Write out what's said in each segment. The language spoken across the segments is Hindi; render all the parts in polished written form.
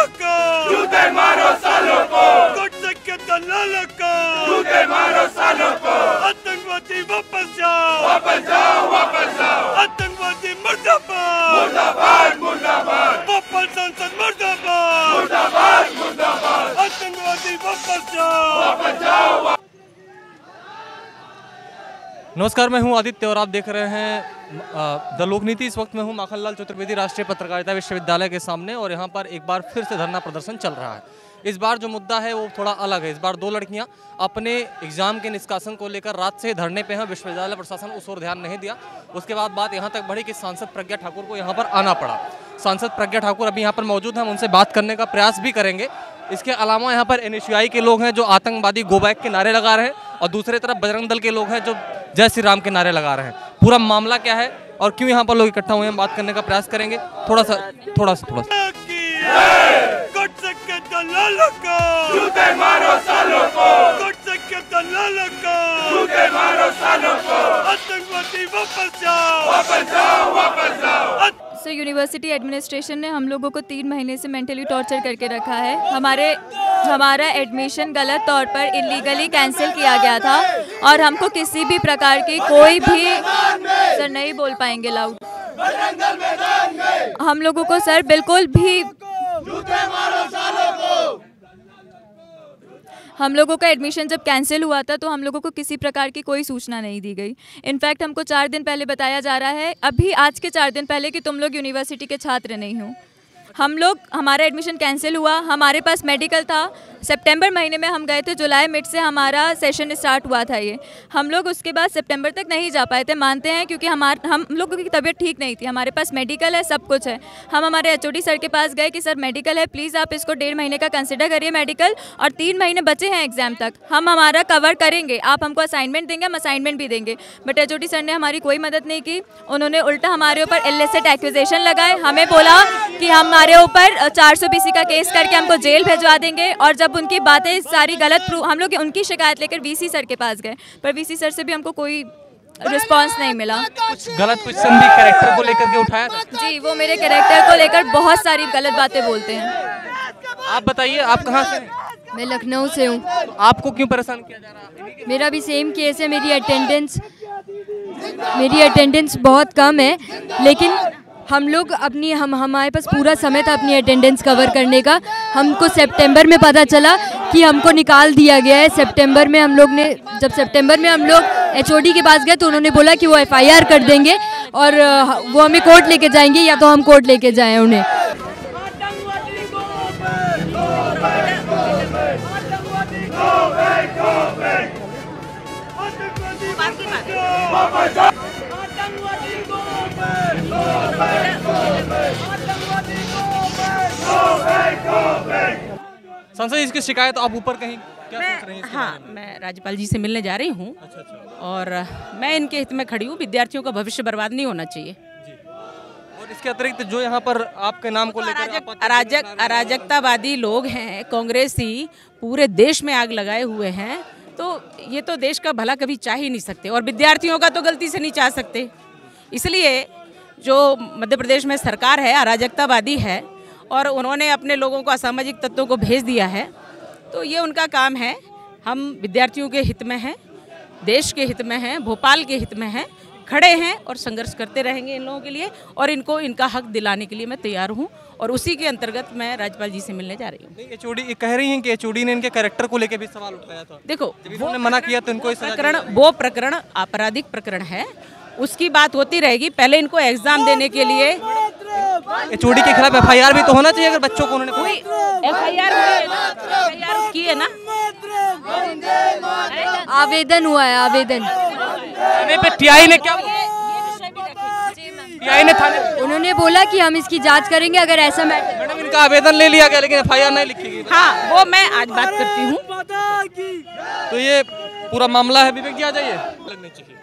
दलालों को, जूते मारो सालों को, गुट के दलालों को, जूते मारो सालों को, आतंकवादी वापस जाओ, वापस जाओ, वापस जाओ, आतंकवादी मुर्दाबाद, मुर्दाबाद, मुर्दाबाद, भोपाल सांसद मुर्दाबाद, मुर्दाबाद, मुर्दाबाद, आतंकवादी वापस जाओ, वापस जाओ। नमस्कार, मैं हूं आदित्य और आप देख रहे हैं द लोकनीति। इस वक्त मैं हूं माखनलाल चतुर्वेदी राष्ट्रीय पत्रकारिता विश्वविद्यालय के सामने और यहां पर एक बार फिर से धरना प्रदर्शन चल रहा है। इस बार जो मुद्दा है वो थोड़ा अलग है। इस बार दो लड़कियां अपने एग्जाम के निष्कासन को लेकर रात से धरने पे हैं। विश्वविद्यालय प्रशासन उस ओर ध्यान नहीं दिया। उसके बाद बात यहाँ तक बढ़ी कि सांसद प्रज्ञा ठाकुर को यहाँ पर आना पड़ा। सांसद प्रज्ञा ठाकुर अभी यहाँ पर मौजूद हैं, हम उनसे बात करने का प्रयास भी करेंगे। इसके अलावा यहाँ पर NSUI के लोग हैं जो आतंकवादी गो बैक के नारे लगा रहे हैं और दूसरी तरफ बजरंग दल के लोग हैं जो जय श्री राम के नारे लगा रहे हैं। पूरा मामला क्या है और क्यों यहाँ पर लोग इकट्ठा हुए हैं, बात करने का प्रयास करेंगे। थोड़ा सा के दलालों को, जूते मारो सालों को, के दलालों को, जूते मारो सालों को, आतंकवादी वापस जाओ, वापस जाओ, वापस जाओ। सर, यूनिवर्सिटी एडमिनिस्ट्रेशन ने हम लोगों को 3 महीने से मेंटली टॉर्चर करके रखा है। हमारा एडमिशन गलत तौर पर इलीगली कैंसिल किया गया था और हमको किसी भी प्रकार की कोई भी सर नहीं बोल पाएंगे लाउड। हम लोगों को सर बिल्कुल भी हम लोगों का एडमिशन जब कैंसिल हुआ था तो हम लोगों को किसी प्रकार की कोई सूचना नहीं दी गई। इनफैक्ट हमको 4 दिन पहले बताया जा रहा है, अभी आज के 4 दिन पहले, कि तुम लोग यूनिवर्सिटी के छात्र नहीं हो। हमारा एडमिशन कैंसिल हुआ, हमारे पास मेडिकल था। सितंबर महीने में हम गए थे, जुलाई मिड से हमारा सेशन स्टार्ट हुआ था। ये हम लोग उसके बाद सितंबर तक नहीं जा पाए थे, मानते हैं, क्योंकि हम लोगों की तबीयत ठीक नहीं थी। हमारे पास मेडिकल है, सब कुछ है। हम हमारे HOD सर के पास गए कि सर मेडिकल है, प्लीज़ आप इसको 1.5 महीने का कंसिडर करिए मेडिकल, और 3 महीने बचे हैं एग्जाम तक, हम हमारा कवर करेंगे, आप हमको असाइनमेंट देंगे, हम असाइनमेंट भी देंगे। बट HOD सर ने हमारी कोई मदद नहीं की। उन्होंने उल्टा हमारे ऊपर इलिसिट एक्यूजेशन लगाए। हमें बोला कि हमारे ऊपर 400 BC का केस करके हमको जेल भिजवा देंगे। और जब उनकी बातें सारी गलत प्रूव, हम लोग उनकी शिकायत लेकर VC सर के पास गए, पर VC सर से भी हमको कोई रिस्पांस नहीं मिला। कुछ गलत क्वेश्चन भी कैरेक्टर को लेकर के उठाया था? जी, वो मेरे कैरेक्टर को लेकर बहुत सारी गलत बातें बोलते हैं। आप बताइए, आप कहाँ से हैं? मैं लखनऊ से हूँ। तो आपको क्यों परेशान किया जा रहा है? मेरा भी सेम केस है। मेरी अटेंडेंस बहुत कम है, लेकिन हम लोग हमारे पास पूरा समय था अपनी अटेंडेंस कवर करने का। हमको सितंबर में पता चला कि हमको निकाल दिया गया है। सितंबर में हम लोग HOD के पास गए तो उन्होंने बोला कि वो FIR कर देंगे और वो हमें कोर्ट लेके जाएंगे, या तो हम कोर्ट लेके जाएं उन्हें। संसद इसकी शिकायत आप ऊपर कहीं क्या सोच रही हैं? हाँ, मैं राज्यपाल जी से मिलने जा रही हूँ। और मैं इनके हित में खड़ी हूँ। विद्यार्थियों का भविष्य बर्बाद नहीं होना चाहिए। और इसके अतिरिक्त जो यहाँ पर आपके नाम को लेकर अराजकतावादी लोग हैं, कांग्रेसी पूरे देश में आग लगाए हुए हैं, तो ये तो देश का भला कभी चाह ही नहीं सकते और विद्यार्थियों का तो गलती से नहीं चाह सकते। इसलिए जो मध्य प्रदेश में सरकार है अराजकतावादी है और उन्होंने अपने लोगों को असामाजिक तत्वों को भेज दिया है, तो ये उनका काम है। हम विद्यार्थियों के हित में हैं, देश के हित में हैं, भोपाल के हित में हैं, खड़े हैं और संघर्ष करते रहेंगे इन लोगों के लिए, और इनको इनका हक दिलाने के लिए मैं तैयार हूँ। और उसी के अंतर्गत मैं राज्यपाल जी से मिलने जा रही हूँ। HOD कह रही हैं कि HOD ने इनके कैरेक्टर को लेकर भी सवाल उठाया था। देखो, वो मना किया तो इनको वो प्रकरण आपराधिक प्रकरण है, उसकी बात होती रहेगी। पहले इनको एग्जाम देने के लिए HOD के खिलाफ FIR भी तो होना चाहिए। अगर बच्चों को उन्होंने FIR की है ना, आवेदन हुआ है, आवेदन पे TI ने क्या TI ने थाने उन्होंने बोला कि हम इसकी जांच करेंगे अगर ऐसा मैडम इनका आवेदन ले लिया गया लेकिन FIR नहीं लिखी गई। हाँ, वो मैं आज बात करती हूँ। तो ये पूरा मामला है, विवेक जी आ जाइए। लगनी चाहिए।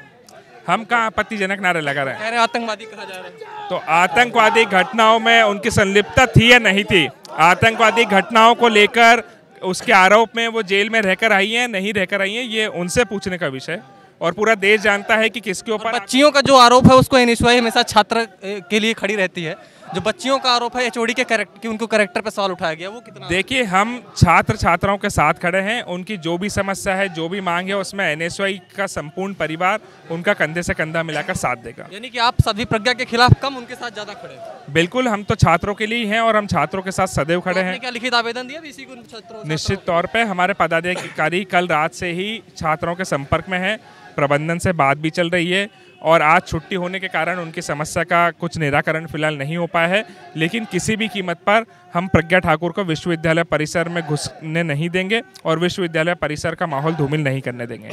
हम कहाँ आपत्तिजनक नारे लगा रहे हैं? कह रहे आतंकवादी कहा जा रहा है। तो आतंकवादी घटनाओं में उनकी संलिप्तता थी या नहीं थी? आतंकवादी घटनाओं को लेकर उसके आरोप में वो जेल में रहकर आई हैं, नहीं रहकर आई हैं, ये उनसे पूछने का विषय। और पूरा देश जानता है कि किसके ऊपर। बच्चियों का जो आरोप है उसको NSUI हमेशा छात्र के लिए खड़ी रहती है। जो बच्चियों का आरोप है एचओडी के कैरेक्टर कि उनको कैरेक्टर पे सवाल उठाया गया, वो कितना? देखिए, हम छात्र छात्राओं के साथ खड़े हैं। उनकी जो भी समस्या है, जो भी मांग है, उसमें एनएसयूआई का संपूर्ण परिवार उनका कंधे से कंधा मिलाकर साथ देगा। यानी कि आप साध्वी प्रज्ञा के खिलाफ कम, उनके साथ ज्यादा खड़े हैं? बिल्कुल, हम तो छात्रों के लिए ही हैं और हम छात्रों के साथ सदैव खड़े हैं। क्या लिखित आवेदन दिया इसी को छात्रों? निश्चित तौर पे हमारे पदाधिकारी कल रात से ही छात्रों के संपर्क में हैं, प्रबंधन से बात भी चल रही है और आज छुट्टी होने के कारण उनकी समस्या का कुछ निराकरण फिलहाल नहीं हो पाया है। लेकिन किसी भी कीमत पर हम प्रज्ञा ठाकुर को विश्वविद्यालय परिसर में घुसने नहीं देंगे और विश्वविद्यालय परिसर का माहौल धूमिल नहीं करने देंगे।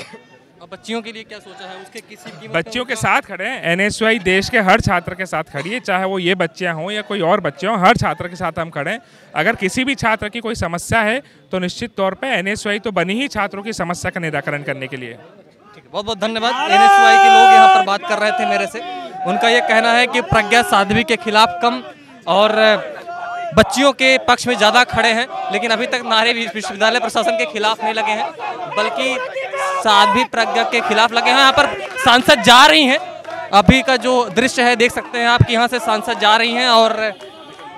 अब बच्चियों के लिए क्या सोचा है? उसके किसी कीमत बच्चियों के साथ खड़े हैं। एनएसयूआई देश के हर छात्र के साथ खड़ी है, चाहे वो ये बच्चियां हों या कोई और बच्चे हों, हर छात्र के साथ हम खड़े हैं। अगर किसी भी छात्र की कोई समस्या है तो निश्चित तौर पे एनएसयूआई तो बनी ही छात्रों की समस्या का निराकरण करने के लिए। बहुत बहुत धन्यवाद। एनएसयूआई के लोग यहाँ पर बात कर रहे थे मेरे से। उनका ये कहना है कि प्रज्ञा साध्वी के खिलाफ कम और बच्चियों के पक्ष में ज़्यादा खड़े हैं, लेकिन अभी तक नारे विश्वविद्यालय प्रशासन के खिलाफ नहीं लगे हैं, बल्कि साध्वी प्रज्ञा के खिलाफ लगे हैं। यहाँ पर सांसद जा रही हैं, अभी का जो दृश्य है देख सकते हैं आप कि यहाँ से सांसद जा रही हैं और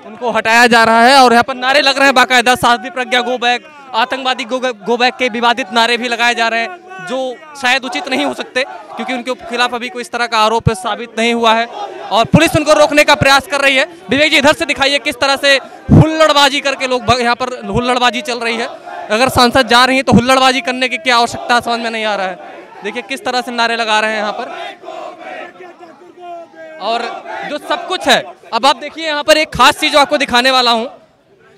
उनको हटाया जा रहा है और यहाँ पर नारे लग रहे हैं बाकायदा, साध्वी प्रज्ञा गो बैक, आतंकवादी गो बैक के विवादित नारे भी लगाए जा रहे हैं, जो शायद उचित नहीं हो सकते क्योंकि उनके खिलाफ अभी कोई इस तरह का आरोप साबित नहीं हुआ है और पुलिस उनको रोकने का प्रयास कर रही है। विवेक जी, इधर से दिखाइए किस तरह से हुल्लड़बाजी करके लोग यहाँ पर हुल्लड़बाजी चल रही है। अगर सांसद जा रही हैं तो हुल्लड़बाजी करने की क्या आवश्यकता समझ में नहीं आ रहा है। देखिए किस तरह से नारे लगा रहे हैं यहाँ पर और जो सब कुछ है। अब आप देखिए यहाँ पर एक खास चीज जो आपको दिखाने वाला हूँ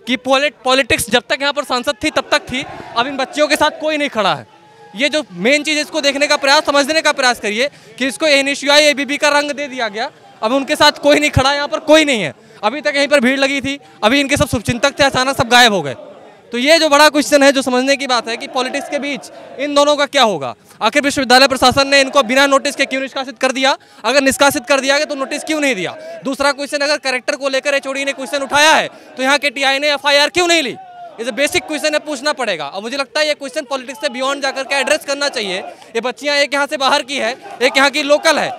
कि पॉलिटिक्स जब तक यहाँ पर सांसद थी तब तक थी, अब इन बच्चियों के साथ कोई नहीं खड़ा है। ये जो मेन चीज़, इसको देखने का प्रयास, समझने का प्रयास करिए कि इसको एनएसयूआई एबीवी का रंग दे दिया गया, अब उनके साथ कोई नहीं खड़ा, यहाँ पर कोई नहीं है। अभी तक यहीं पर भीड़ लगी थी, अभी इनके सब शुभचिंतक थे, अचानक सब गायब हो गए। तो ये जो बड़ा क्वेश्चन है, जो समझने की बात है कि पॉलिटिक्स के बीच इन दोनों का क्या होगा। आखिर विश्वविद्यालय प्रशासन ने इनको बिना नोटिस के क्यों निष्कासित कर दिया? अगर निष्कासित कर दिया गया तो नोटिस क्यों नहीं दिया? दूसरा क्वेश्चन, अगर कैरेक्टर को लेकर एचओडी ने क्वेश्चन उठाया है तो यहाँ के टीआई ने एफआईआर क्यों नहीं ली? ये बेसिक क्वेश्चन है, पूछना पड़ेगा। और मुझे लगता है ये क्वेश्चन पॉलिटिक्स से बियॉन्ड जाकर के एड्रेस करना चाहिए। ये बच्चियां एक यहाँ से बाहर की है, एक यहाँ की लोकल है।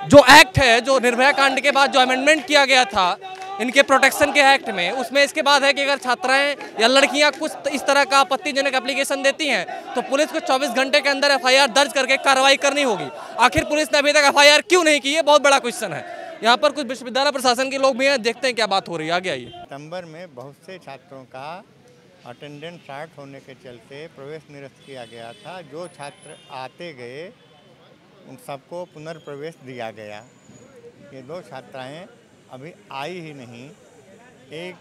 जो एक्ट है, जो निर्भया कांड के बाद जो अमेंडमेंट किया गया था इनके प्रोटेक्शन के एक्ट में, उसमें इसके बाद है कि अगर छात्राएं या लड़कियां कुछ इस तरह का आपत्तिजनक एप्लीकेशन देती हैं तो पुलिस को 24 घंटे के अंदर एफआईआर दर्ज करके कार्रवाई करनी होगी। आखिर पुलिस ने अभी तक एफआईआर क्यों नहीं की? ये बहुत बड़ा क्वेश्चन है। यहाँ पर कुछ विश्वविद्यालय प्रशासन के लोग भी हैं, देखते हैं क्या बात हो रही है। आगे आइए। सितंबर में बहुत से छात्रों का अटेंडेंस शार्ट होने के चलते प्रवेश निरस्त किया गया था। जो छात्र आते गए उन सबको पुनर्प्रवेश दिया गया। ये 2 छात्राएं अभी आई ही नहीं। एक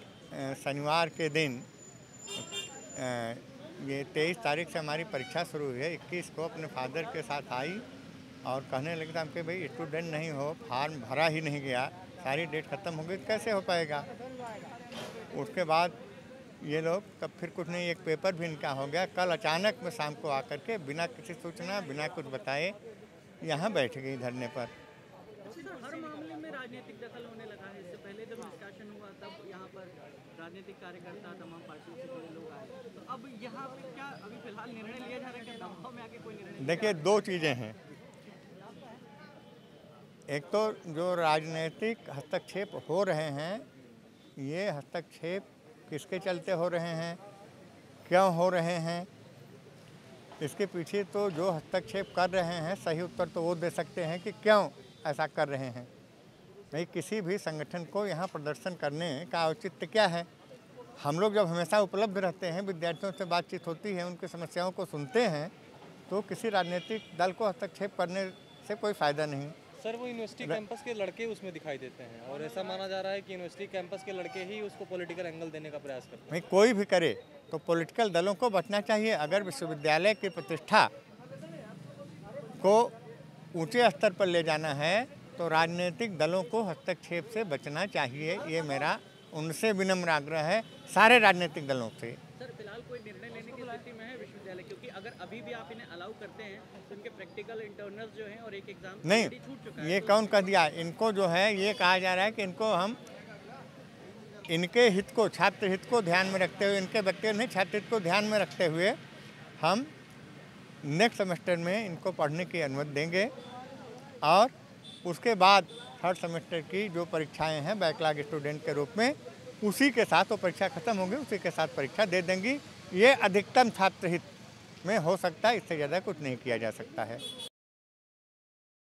शनिवार के दिन ये 23 तारीख से हमारी परीक्षा शुरू हुई है, 21 को अपने फादर के साथ आई और कहने लगी था कि भाई स्टूडेंट नहीं हो, फॉर्म भरा ही नहीं गया, सारी डेट ख़त्म हो गई, कैसे हो पाएगा। उसके बाद ये लोग तब फिर कुछ नहीं, एक पेपर भी इनका हो गया। कल अचानक में शाम को आकर के बिना किसी सूचना, बिना कुछ बताए यहाँ बैठ गई धरने पर। हर मामले में राजनीतिक दखल होने लगा है। इससे पहले जब डिस्कशन हुआ तब यहाँ पर राजनीतिक कार्यकर्ता, तमाम पार्टियों से जुड़े लोग आए, तो अब यहाँ पे क्या अभी फिलहाल निर्णय लिया जा रहा है कि दबाव में आके कोई निर्णय? देखिए 2 चीज़ें हैं। एक तो जो राजनीतिक हस्तक्षेप हो रहे हैं, ये हस्तक्षेप किसके चलते हो रहे हैं, क्यों हो रहे हैं, इसके पीछे तो जो हस्तक्षेप कर रहे हैं सही उत्तर तो वो दे सकते हैं कि क्यों ऐसा कर रहे हैं। भाई किसी भी संगठन को यहाँ प्रदर्शन करने का औचित्य क्या है? हम लोग जब हमेशा उपलब्ध रहते हैं, विद्यार्थियों से बातचीत होती है, उनकी समस्याओं को सुनते हैं, तो किसी राजनीतिक दल को हस्तक्षेप करने से कोई फ़ायदा नहीं। सर, वो यूनिवर्सिटी कैंपस के लड़के उसमें दिखाई देते हैं और ऐसा माना जा रहा है कि यूनिवर्सिटी कैंपस के लड़के ही उसको पॉलिटिकल एंगल देने का प्रयास करते हैं। भाई कोई भी करे तो पॉलिटिकल दलों को बचना चाहिए। अगर विश्वविद्यालय की प्रतिष्ठा को ऊंचे स्तर पर ले जाना है तो राजनीतिक दलों को हस्तक्षेप से बचना चाहिए। ये मेरा उनसे विनम्र आग्रह है, सारे राजनीतिक दलों से। सर, फिलहाल कोई निर्णय लेने की स्थिति में है विश्वविद्यालय? क्योंकि अगर अभी भी आप इन्हें अलाउ करते हैं तो इनके प्रैक्टिकल इंटरनल्स जो हैं और एक एग्जाम नहीं, छूट चुका है। ये कौन कह दिया? इनको जो है ये कहा जा रहा है कि इनको हम इनके हित को, छात्र हित को ध्यान में रखते हुए, इनके व्यक्ति नहीं छात्र हित को ध्यान में रखते हुए हम नेक्स्ट सेमेस्टर में इनको पढ़ने की अनुमति देंगे और उसके बाद थर्ड सेमेस्टर की जो परीक्षाएं हैं बैकलॉग स्टूडेंट के रूप में, उसी के साथ वो परीक्षा खत्म होगी, उसी के साथ परीक्षा दे देंगी। ये अधिकतम छात्र हित में हो सकता है, इससे ज़्यादा कुछ नहीं किया जा सकता है।